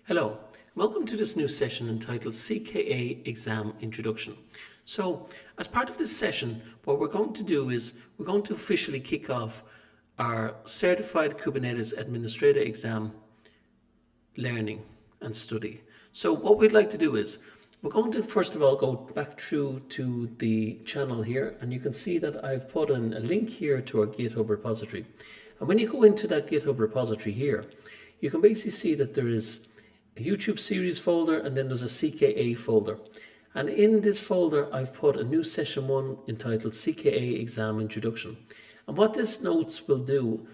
Hello, welcome to this new session entitled CKA Exam Introduction. So, as part of this session, what we're going to do is we're going to officially kick off our Certified Kubernetes Administrator exam learning and study. So what we'd like to do is we're going to first of all go back through to the channel here, and you can see that I've put in a link here to our GitHub repository. And when you go into that GitHub repository here, you can basically see that there is a YouTube series folder and then there's a CKA folder. And in this folder, I've put a new session 1 entitled CKA Exam Introduction. And what this notes will do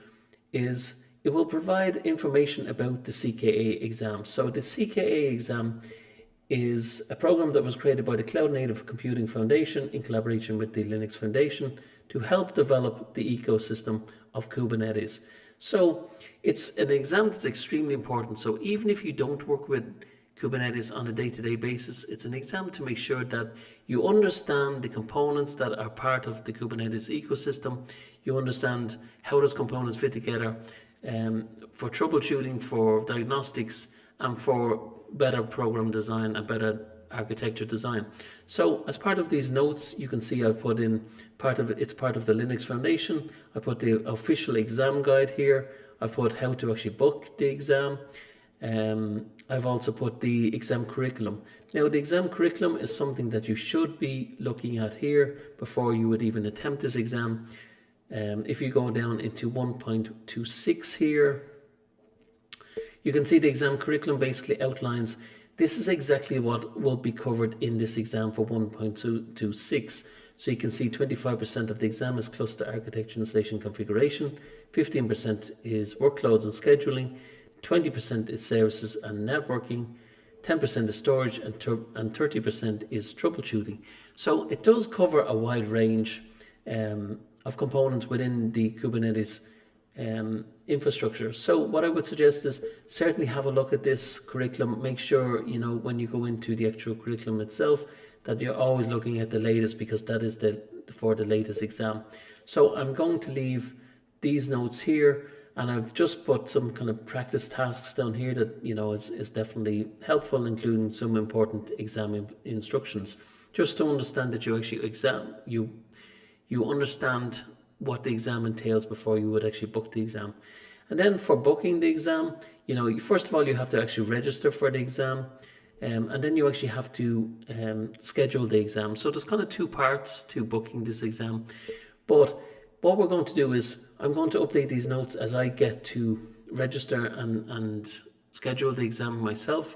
is it will provide information about the CKA exam. So the CKA exam is a program that was created by the Cloud Native Computing Foundation in collaboration with the Linux Foundation to help develop the ecosystem of Kubernetes. So it's an exam that's extremely important. So even if you don't work with Kubernetes on a day-to-day basis, it's an exam to make sure that you understand the components that are part of the Kubernetes ecosystem. You understand how those components fit together for troubleshooting, for diagnostics, and for better program design and better architecture design. So as part of these notes, you can see I've put in it's part of the Linux Foundation. I put the official exam guide here. I've put how to actually book the exam. I've also put the exam curriculum. Now the exam curriculum is something that you should be looking at here before you would even attempt this exam. If you go down into 1.26 here, you can see the exam curriculum basically outlines this is exactly what will be covered in this exam for 1.26. So you can see 25% of the exam is cluster architecture, installation, configuration, 15% is workloads and scheduling, 20% is services and networking, 10% is storage, and 30% is troubleshooting. So it does cover a wide range of components within the Kubernetes infrastructure. So what I would suggest is certainly have a look at this curriculum. Make sure, when you go into the actual curriculum itself, that you're always looking at the latest, because that is for the latest exam. So I'm going to leave these notes here, and I've just put some kind of practice tasks down here that is definitely helpful, including some important exam instructions, just to understand that you actually you understand what the exam entails before you would actually book the exam. And then for booking the exam, first of all, you have to actually register for the exam, and then you actually have to schedule the exam. So there's kind of two parts to booking this exam. But what we're going to do is I'm going to update these notes as I get to register and schedule the exam myself,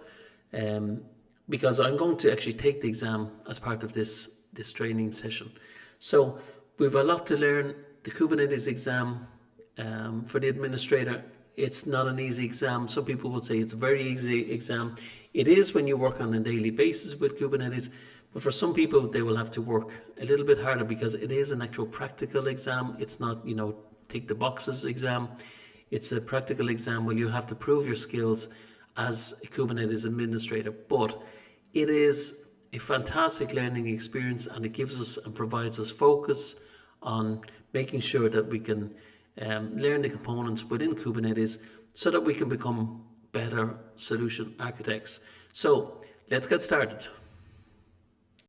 because I'm going to actually take the exam as part of this training session. So we've a lot to learn. The Kubernetes exam for the administrator, it's not an easy exam. Some people would say it's a very easy exam. It is when you work on a daily basis with Kubernetes, but for some people they will have to work a little bit harder because it is an actual practical exam. It's not, tick the boxes exam. It's a practical exam where you have to prove your skills as a Kubernetes administrator. But it is a fantastic learning experience, and it gives us and provides us focus on making sure that we can learn the components within Kubernetes so that we can become better solution architects. So let's get started.